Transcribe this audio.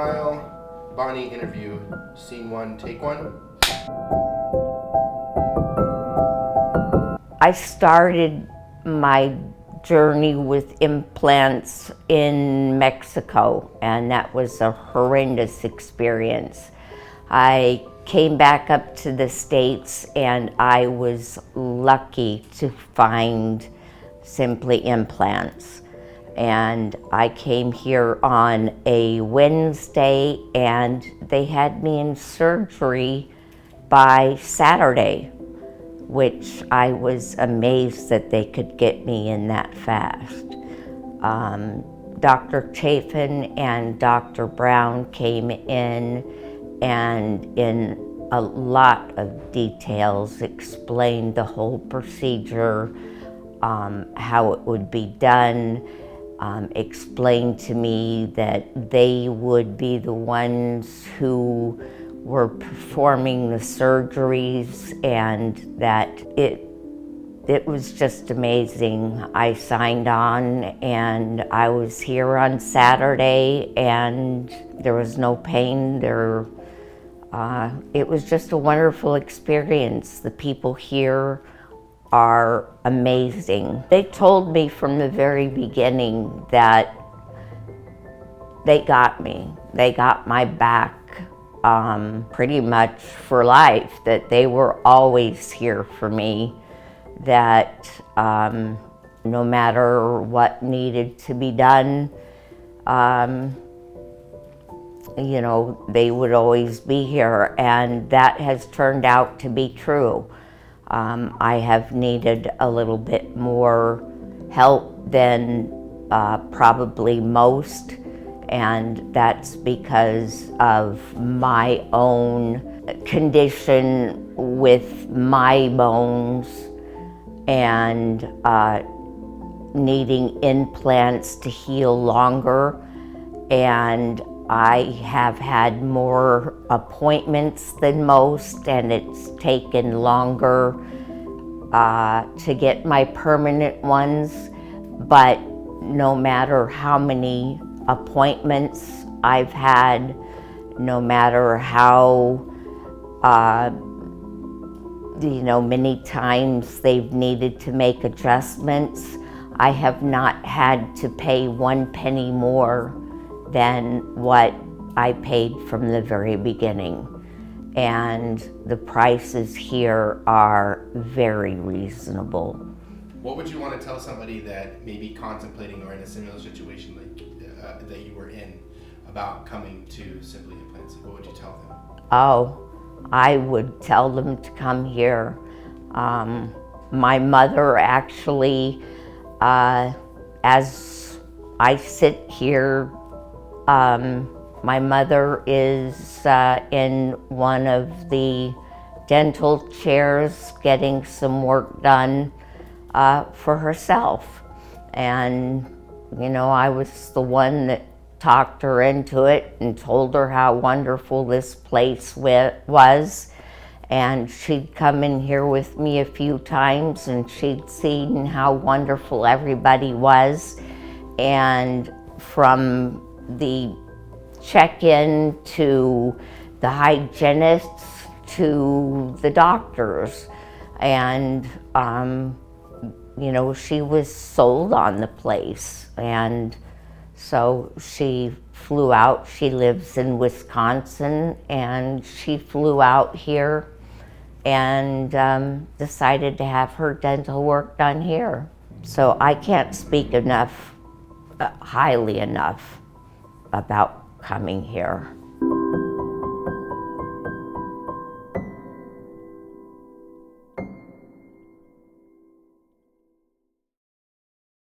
Smile, Bonnie interview, scene 1, take 1. I started my journey with implants in Mexico, and that was a horrendous experience. I came back up to the States, and I was lucky to find Simply Implants. And I came here on a Wednesday, and they had me in surgery by Saturday, which I was amazed that they could get me in that fast. Dr. Chafin and Dr. Brown came in and in a lot of details explained the whole procedure, how it would be done, explained to me that they would be the ones who were performing the surgeries, and that it was just amazing. I signed on, and I was here on Saturday, and there was no pain. It was just a wonderful experience. The people here are amazing. They told me from the very beginning that they got me. They got my back pretty much for life, that they were always here for me, that no matter what needed to be done, you know, they would always be here, and that has turned out to be true. I have needed a little bit more help than probably most, and that's because of my own condition with my bones and needing implants to heal longer. And I have had more appointments than most, and it's taken longer to get my permanent ones. But no matter how many appointments I've had, no matter how many times they've needed to make adjustments, I have not had to pay 1 penny more than what I paid from the very beginning. And the prices here are very reasonable. What would you want to tell somebody that may be contemplating or in a similar situation like that you were in about coming to Simply Implants? What would you tell them? Oh, I would tell them to come here. My mother actually, as I sit here, my mother is in one of the dental chairs getting some work done for herself. And, you know, I was the one that talked her into it and told her how wonderful this place was. And she'd come in here with me a few times, and she'd seen how wonderful everybody was. And from the check-in to the hygienists to the doctors, and you know, she was sold on the place. And so she flew out. She lives in Wisconsin, and she flew out here and decided to have her dental work done here. So I can't speak enough, highly enough, about coming here.